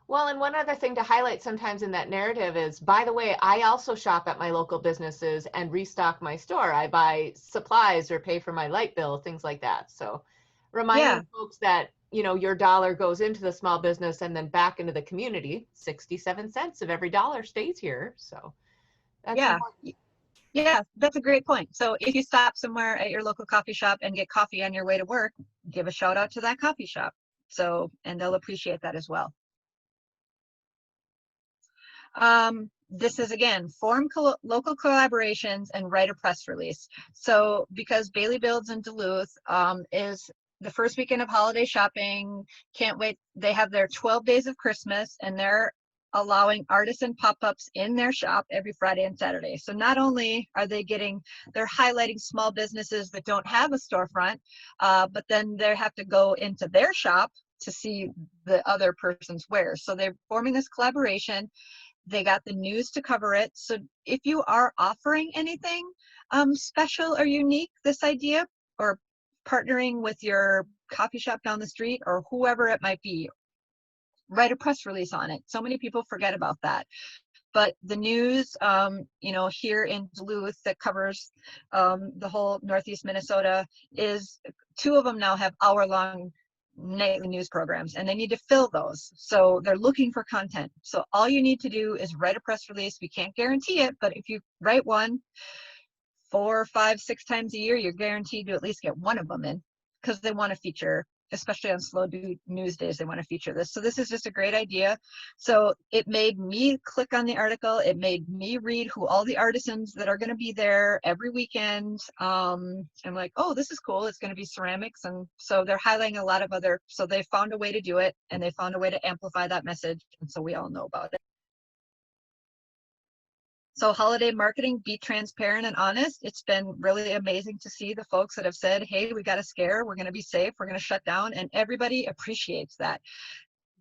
A: Well, and one other thing to highlight sometimes in that narrative is, by the way, I also shop at my local businesses and restock my store. I buy supplies or pay for my light bill, things like that. So reminding
B: Yeah,
A: folks that, your dollar goes into the small business and then back into the community. 67 cents of every dollar stays here. So that's
B: yeah.
A: important.
B: Yeah, that's a great point. So if you stop somewhere at your local coffee shop and get coffee on your way to work, give a shout out to that coffee shop. So, and they'll appreciate that as well. This is again, form local collaborations and write a press release. So because Bailey Builds in Duluth is the first weekend of holiday shopping, can't wait. They have their 12 days of Christmas, and they're allowing artisan pop-ups in their shop every Friday and Saturday. So not only are they're highlighting small businesses that don't have a storefront, but then they have to go into their shop to see the other person's wares. So they're forming this collaboration. They got the news to cover it. So if you are offering anything special or unique this idea, or partnering with your coffee shop down the street or whoever it might be, write a press release on it. So many people forget about that. But the news, here in Duluth that covers the whole Northeast Minnesota, is 2 of them now have hour-long nightly news programs, and they need to fill those. So they're looking for content. So all you need to do is write a press release. We can't guarantee it, but if you write one 4, 5, 6 times a year, you're guaranteed to at least get one of them in, because they want to feature, especially on slow news days, they want to feature this. So this is just a great idea. So it made me click on the article. It made me read who all the artisans that are going to be there every weekend. I'm like, oh, this is cool. It's going to be ceramics. And so they're highlighting a lot of so they found a way to do it, and they found a way to amplify that message. And so we all know about it. So holiday marketing, be transparent and honest. It's been really amazing to see the folks that have said, hey, we got a scare, we're going to be safe, we're going to shut down, and everybody appreciates that.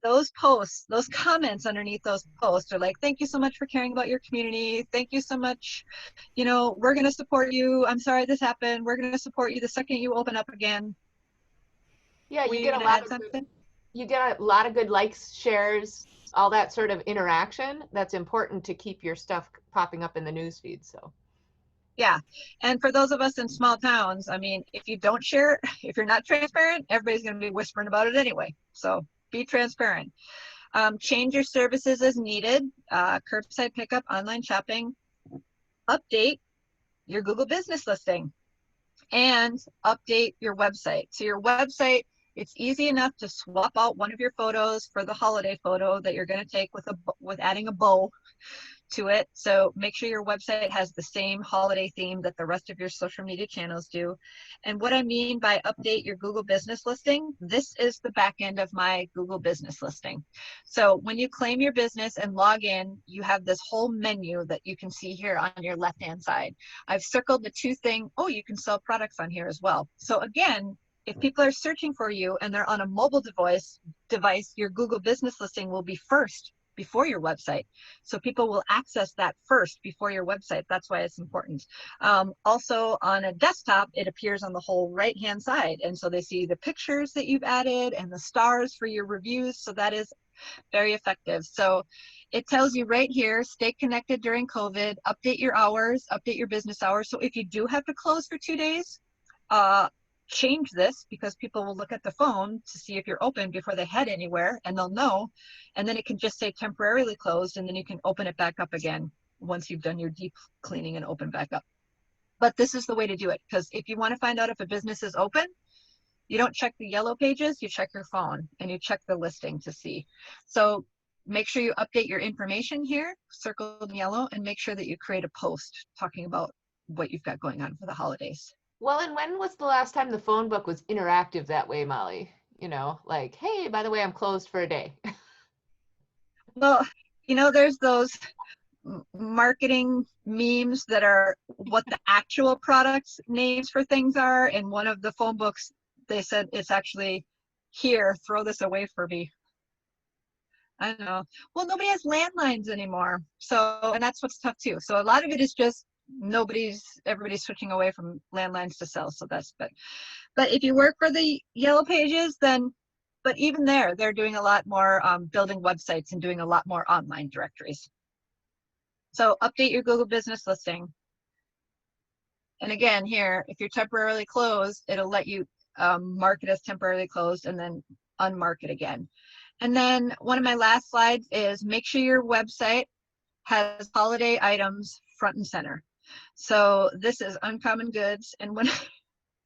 B: Those posts, those comments underneath those posts are like, thank you so much for caring about your community. Thank you so much. We're going to support you. I'm sorry this happened. We're going to support you the second you open up again.
A: Yeah,
B: Were you going to add something?
A: you get a lot of good likes, shares, all that sort of interaction. That's important to keep your stuff popping up in the news feed. So
B: Yeah. And for those of us in small towns, I mean, if you don't share, if you're not transparent, everybody's going to be whispering about it anyway. So be transparent. Change your services as needed. Curbside pickup, online shopping. Update your Google business listing, and update your website. So your website, it's easy enough to swap out one of your photos for the holiday photo that you're going to take with adding a bow to it. So make sure your website has the same holiday theme that the rest of your social media channels do. And what I mean by update your Google business listing, this is the back end of my Google business listing. So when you claim your business and log in, you have this whole menu that you can see here on your left-hand side. I've circled the 2 things. Oh, you can sell products on here as well. So again, if people are searching for you and they're on a mobile device, your Google business listing will be first before your website. So people will access that first before your website. That's why it's important. Also on a desktop, it appears on the whole right-hand side. And so they see the pictures that you've added and the stars for your reviews. So that is very effective. So it tells you right here, stay connected during COVID, update your hours, update your business hours. So if you do have to close for 2 days, change this, because people will look at the phone to see if you're open before they head anywhere, and they'll know. And then it can just say temporarily closed, and then you can open it back up again once you've done your deep cleaning and open back up. but this is the way to do it. Because if you want to find out if a business is open, you don't check the yellow pages, you check your phone and you check the listing to see. So make sure you update your information here, circled in yellow, and make sure that you create a post talking about what you've got going on for the holidays.
A: Well, and when was the last time the phone book was interactive that way, Molly? You know, like, hey, by the way, I'm closed for a day.
B: Well, there's those marketing memes that are what the actual products names for things are. And one of the phone books, they said it's actually, here, throw this away for me. I know. Well, nobody has landlines anymore. So, and that's what's tough too. So a lot of it is just everybody's switching away from landlines to cells. So but if you work for the yellow pages, then, but even there, they're doing a lot more building websites and doing a lot more online directories. So update your Google business listing. And again, here, if you're temporarily closed, it'll let you mark it as temporarily closed and then unmark it again. And then one of my last slides is make sure your website has holiday items front and center. So this is Uncommon Goods. And when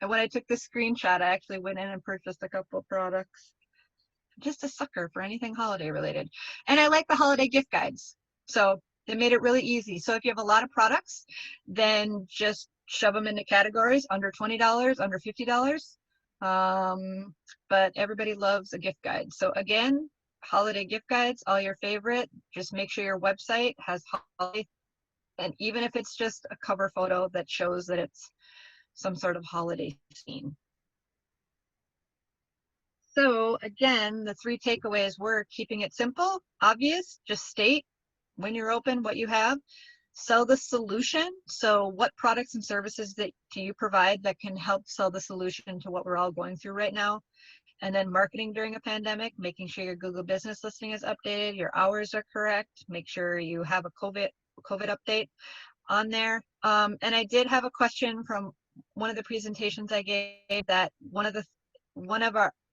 B: I took this screenshot, I actually went in and purchased a couple of products. Just a sucker for anything holiday related. And I like the holiday gift guides. So they made it really easy. So if you have a lot of products, then just shove them into categories under $20, under $50. But everybody loves a gift guide. So again, holiday gift guides, all your favorite. Just make sure your website has holiday, and even if it's just a cover photo that shows that it's some sort of holiday scene. So again, the 3 takeaways were keeping it simple, obvious, just state when you're open what you have. Sell the solution. So what products and services do you provide that can help sell the solution to what we're all going through right now? And then marketing during a pandemic, making sure your Google business listing is updated, your hours are correct, make sure you have a COVID update on there. And I did have a question from one of the presentations I gave, that one of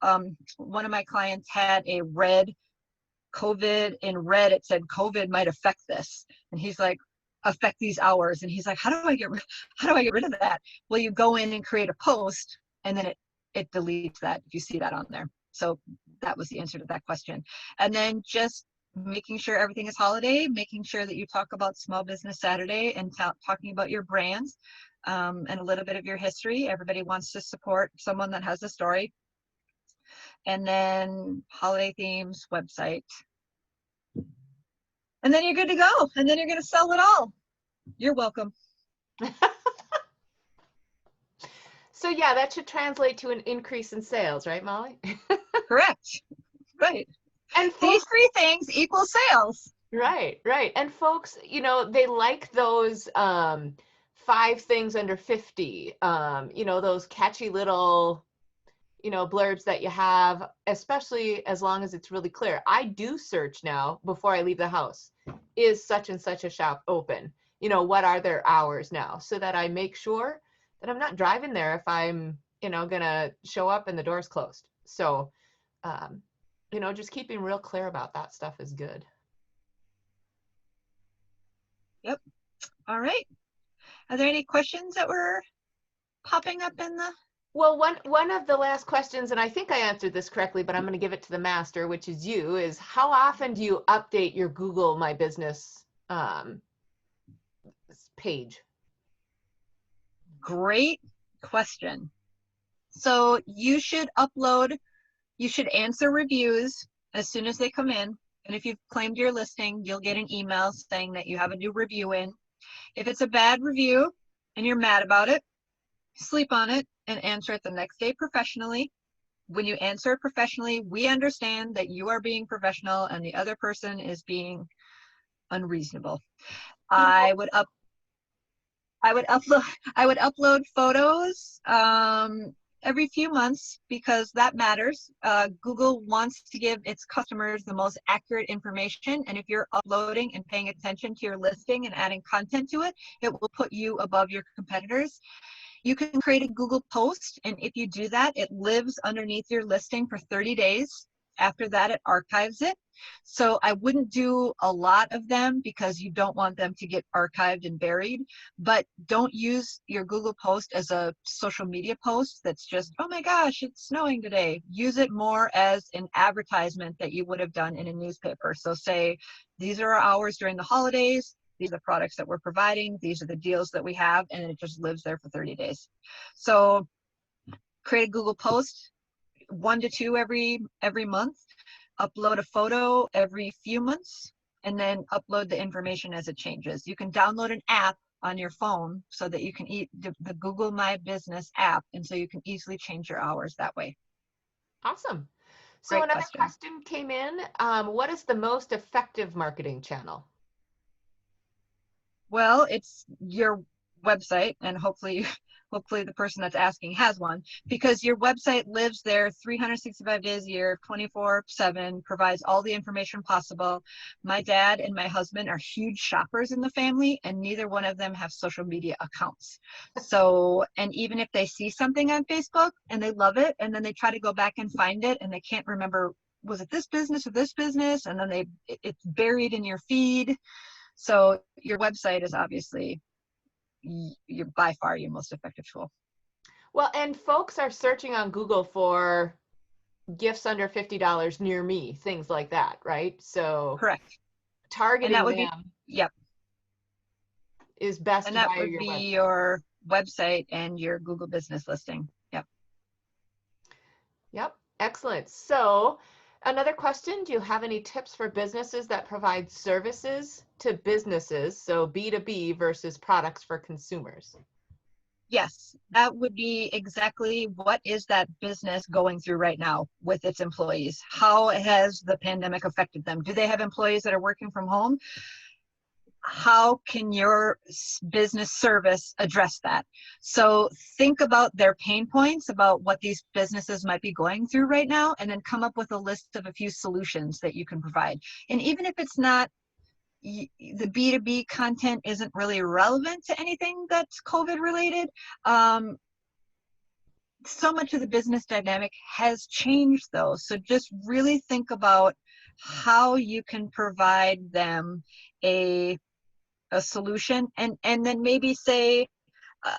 B: my clients had a red COVID. In red, it said COVID might affect this, and he's like, affect these hours, and he's like, how do I get rid of that? Well, you go in and create a post, and then it deletes that if you see that on there. So that was the answer to that question. And then just making sure everything is holiday, making sure that you talk about Small Business Saturday and talking about your brands and a little bit of your history. Everybody wants to support someone that has a story. And then holiday themes, website. And then you're good to go. And then you're going to sell it all. You're welcome.
A: So yeah, that should translate to an increase in sales, right, Molly?
B: Correct. Right.
A: And
B: these 3 things equal sales.
A: Right. And folks, they like those 5 things under 50, those catchy little, blurbs that you have, especially as long as it's really clear. I do search now before I leave the house. Is such and such a shop open? What are their hours now? So that I make sure that I'm not driving there if I'm, gonna show up and the door's closed. So, just keeping real clear about that stuff is good.
B: Yep. All right. Are there any questions that were popping up in the?
A: Well, one of the last questions, and I think I answered this correctly, but I'm going to give it to the master, which is you, is how often do you update your Google My Business page?
B: Great question. So you should answer reviews as soon as they come in. And if you've claimed your listing, you'll get an email saying that you have a new review in. If it's a bad review and you're mad about it, sleep on it and answer it the next day professionally. When you answer it professionally, we understand that you are being professional and the other person is being unreasonable. I would upload photos every few months because that matters. Google wants to give its customers the most accurate information, and if you're uploading and paying attention to your listing and adding content to it, it will put you above your competitors. You can create a Google post, and if you do that, it lives underneath your listing for 30 days. After that, it archives it. So I wouldn't do a lot of them because you don't want them to get archived and buried, but don't use your Google post as a social media post that's just, oh my gosh, it's snowing today. Use it more as an advertisement that you would have done in a newspaper. So say, these are our hours during the holidays. These are the products that we're providing. These are the deals that we have, and it just lives there for 30 days. So create a Google post, 1 to 2 every month, upload a photo every few months, and then upload the information as it changes. You can download an app on your phone so that you can the Google My Business app, and so you can easily change your hours that way.
A: Awesome. So
B: Great
A: another
B: question.
A: question came in. What is the most effective marketing channel?
B: Well, it's your website, and hopefully the person that's asking has one, because your website lives there 365 days a year, 24/7, provides all the information possible. My dad and my husband are huge shoppers in the family, and neither one of them have social media accounts. So, and even if they see something on Facebook and they love it, and then they try to go back and find it and they can't remember, was it this business or this business? And then it's buried in your feed. So your website is obviously you're by far your most effective tool.
A: Well, and folks are searching on Google for gifts under $50 near me, things like that, right? So
B: Correct.
A: targeting
B: And that would be,
A: them
B: yep.
A: is best
B: And that
A: via
B: would
A: your
B: be
A: website.
B: your website and your Google business listing. Yep.
A: Yep, excellent. So another question, do you have any tips for businesses that provide services to businesses, so B2B versus products for consumers?
B: Yes, that would be exactly what is that business going through right now with its employees? How has the pandemic affected them? Do they have employees that are working from home? How can your business service address that? So think about their pain points, about what these businesses might be going through right now, and then come up with a list of a few solutions that you can provide. And even if it's not, the B2B content isn't really relevant to anything that's COVID related, so much of the business dynamic has changed though. So just really think about how you can provide them a solution, and then maybe say,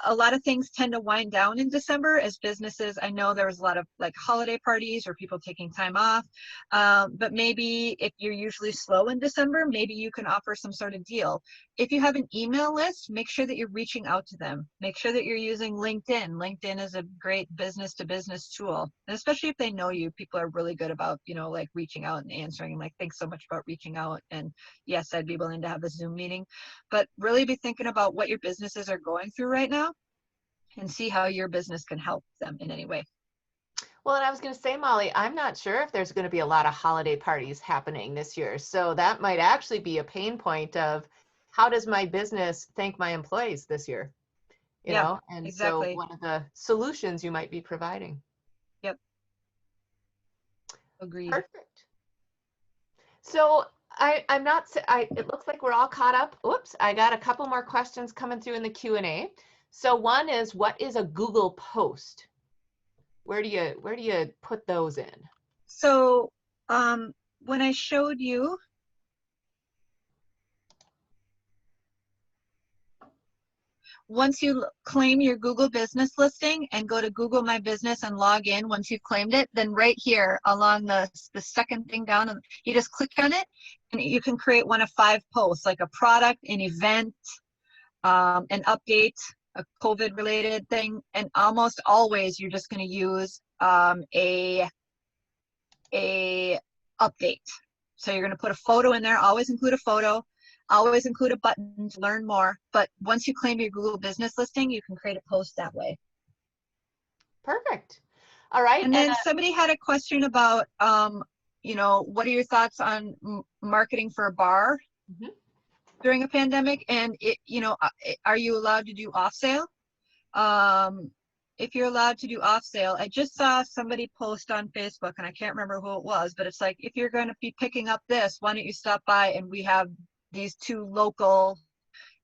B: a lot of things tend to wind down in December as businesses. I know there was a lot of like holiday parties or people taking time off, but maybe if you're usually slow in December, maybe you can offer some sort of deal. If you have an email list, make sure that you're reaching out to them. Make sure that you're using LinkedIn. LinkedIn is a great business to business tool, and especially if they know you, people are really good about, like reaching out and answering, like, thanks so much about reaching out, and yes, I'd be willing to have a Zoom meeting. But really be thinking about what your businesses are going through right now and see how your business can help them in any way.
A: Well, and I was going to say, Molly, I'm not sure if there's going to be a lot of holiday parties happening this year. So that might actually be a pain point of how does my business thank my employees this year?
B: Yeah,
A: And so
B: exactly.
A: one of the solutions you might be providing.
B: Yep. Agreed.
A: Perfect. So I'm not, it looks like we're all caught up. Oops, I got a couple more questions coming through in the Q&A. So one is, what is a Google post? Where do you put those in?
B: So when I showed you, once you claim your Google business listing and go to Google My Business and log in, once you've claimed it, then right here along the second thing down, you just click on it and you can create one of 5 posts, like a product, an event, an update, a COVID related thing. And almost always you're just going to use a update. So you're going to put a photo in there, always include a photo, always include a button to learn more. But once you claim your Google business listing, you can create a post that way.
A: Perfect. All right.
B: And then somebody had a question about, what are your thoughts on marketing for a bar during a pandemic? And are you allowed to do off sale? If you're allowed to do off sale, I just saw somebody post on Facebook, and I can't remember who it was, but it's like, if you're going to be picking up this, why don't you stop by, and we have these 2 local,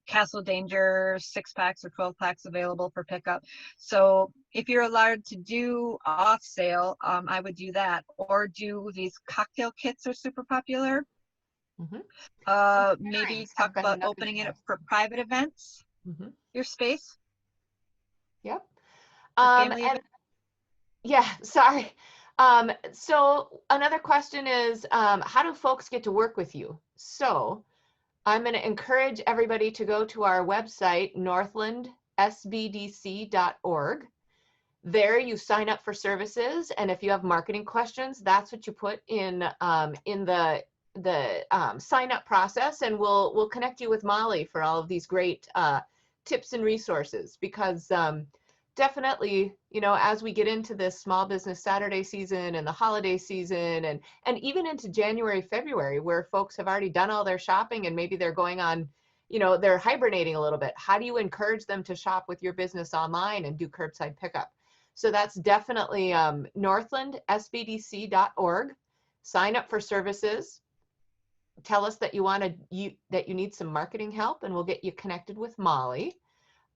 B: Castle Danger 6-packs or 12-packs available for pickup. So if you're allowed to do off sale, I would do that, or do these cocktail kits are super popular. Maybe
A: Pairings
B: talk
A: have been
B: about
A: another
B: opening it up
A: thing.
B: for private events, your space
A: Yep.
B: for family
A: And
B: events.
A: yeah, sorry. So another question is, how do folks get to work with you? So I'm going to encourage everybody to go to our website, northlandsbdc.org. There you sign up for services, and if you have marketing questions, that's what you put in the sign up process, and we'll connect you with Molly for all of these great tips and resources. Because definitely, as we get into this Small Business Saturday season and the holiday season, and even into January, February, where folks have already done all their shopping and maybe they're going on, they're hibernating a little bit. How do you encourage them to shop with your business online and do curbside pickup? So that's definitely northlandsbdc.org. Sign up for services. Tell us that you need some marketing help, and we'll get you connected with Molly.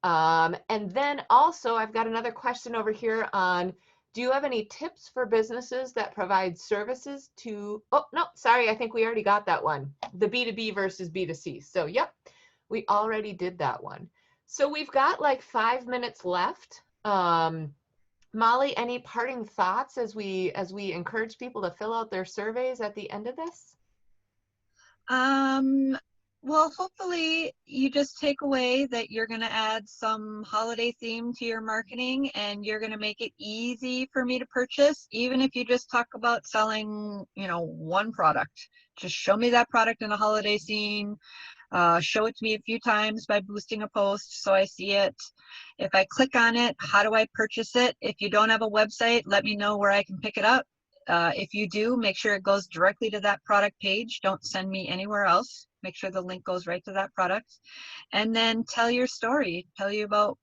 A: And then also, I've got another question over here on, do you have any tips for businesses that provide services to, oh, no, sorry, I think we already got that one. The B2B versus B2C. So, yep, we already did that one. So we've got like 5 minutes left. Molly, any parting thoughts as we encourage people to fill out their surveys at the end of this?
B: Well, hopefully you just take away that you're going to add some holiday theme to your marketing, and you're going to make it easy for me to purchase, even if you just talk about selling, one product. Just show me that product in a holiday scene. Show it to me a few times by boosting a post so I see it. If I click on it, how do I purchase it? If you don't have a website, let me know where I can pick it up. If you do, make sure it goes directly to that product page. Don't send me anywhere else. Make sure the link goes right to that product. And then tell your story. Tell you about,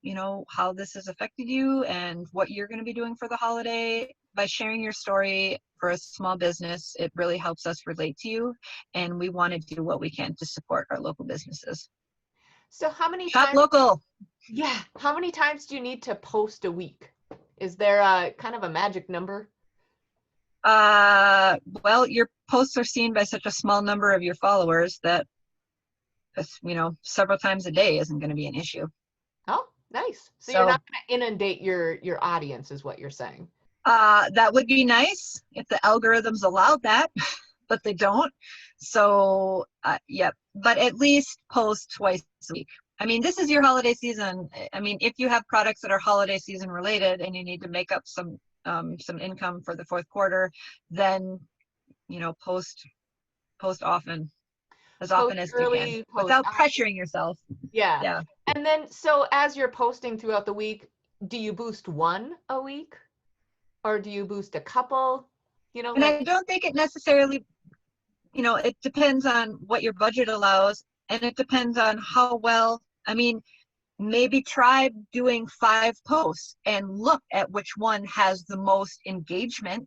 B: how this has affected you and what you're going to be doing for the holiday. By sharing your story for a small business, it really helps us relate to you. And we want to do what we can to support our local businesses.
A: So how many
B: Shop
A: times?
B: local.
A: Yeah. How many times do you need to post a week? Is there a kind of a magic number?
B: Well, your posts are seen by such a small number of your followers that, several times a day isn't going to be an issue.
A: Oh, nice. So you're
B: So
A: not going to inundate your audience, is what you're saying.
B: that would be nice if the algorithms allowed that, but they don't. So, yep. But at least post twice a week. I mean, this is your holiday season. I mean, if you have products that are holiday season related and you need to make up some income for the fourth quarter, then post often, as often
A: Post
B: as you can,
A: early, post
B: without
A: often.
B: pressuring yourself.
A: Yeah.
B: Yeah.
A: And then, so as you're posting throughout the week, do you boost one a week, or do you boost a couple?
B: And I don't think it necessarily, it depends on what your budget allows, and it depends on how well, I mean, maybe try doing 5 posts and look at which one has the most engagement,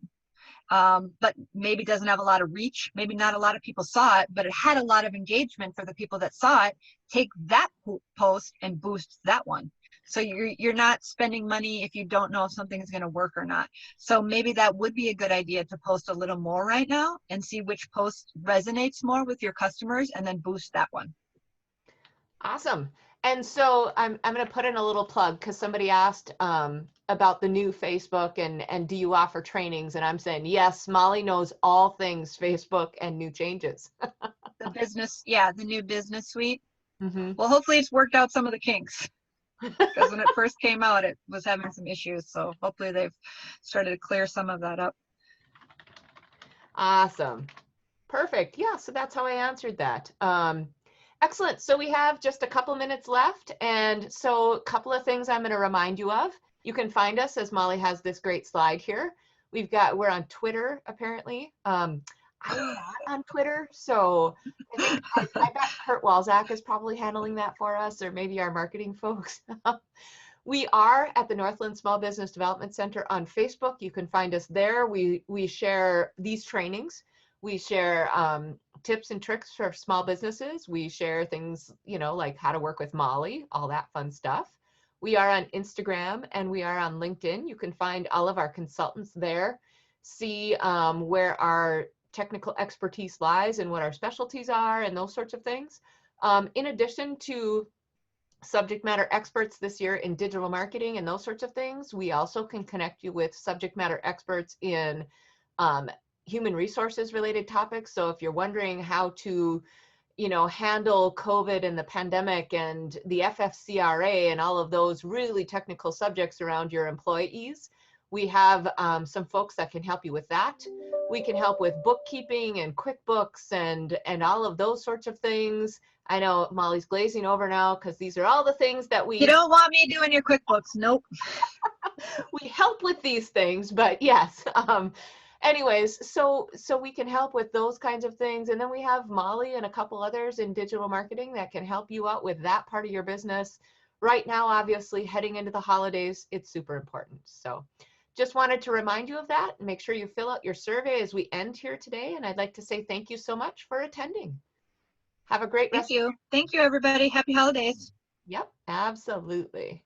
B: but maybe doesn't have a lot of reach. Maybe not a lot of people saw it, but it had a lot of engagement for the people that saw it. Take that post and boost that one. So you're not spending money if you don't know if something is going to work or not. So maybe that would be a good idea to post a little more right now and see which post resonates more with your customers, and then boost that one.
A: Awesome. And so I'm going to put in a little plug because somebody asked about the new Facebook and do you offer trainings? And I'm saying, yes, Molly knows all things Facebook and new changes.
B: The new business suite.
A: Mm-hmm.
B: Well, hopefully it's worked out some of the kinks, because when it first came out, it was having some issues. So hopefully they've started to clear some of that up.
A: Awesome. Perfect. Yeah, so that's how I answered that. Excellent. So we have just a couple minutes left. And so a couple of things I'm going to remind you of. You can find us, as Molly has this great slide here. We're on Twitter, apparently. I'm not on Twitter, so I think I bet Kurt Walzak is probably handling that for us, or maybe our marketing folks. We are at the Northland Small Business Development Center on Facebook. You can find us there. We share these trainings. We share tips and tricks for small businesses. We share things, like how to work with Molly, all that fun stuff. We are on Instagram and we are on LinkedIn. You can find all of our consultants there, see where our technical expertise lies and what our specialties are and those sorts of things. In addition to subject matter experts this year in digital marketing and those sorts of things, we also can connect you with subject matter experts in human resources related topics. So if you're wondering how to handle COVID and the pandemic and the FFCRA and all of those really technical subjects around your employees, we have some folks that can help you with that. We can help with bookkeeping and QuickBooks and all of those sorts of things. I know Molly's glazing over now because these are all the things that
B: You don't want me doing your QuickBooks. Nope.
A: we help with these things, but yes. Anyways, so we can help with those kinds of things. And then we have Molly and a couple others in digital marketing that can help you out with that part of your business. Right now, obviously, heading into the holidays, it's super important. So just wanted to remind you of that. Make sure you fill out your survey as we end here today. And I'd like to say thank you so much for attending. Have a great rest.
B: Thank you. Thank you, everybody. Happy holidays.
A: Yep, absolutely.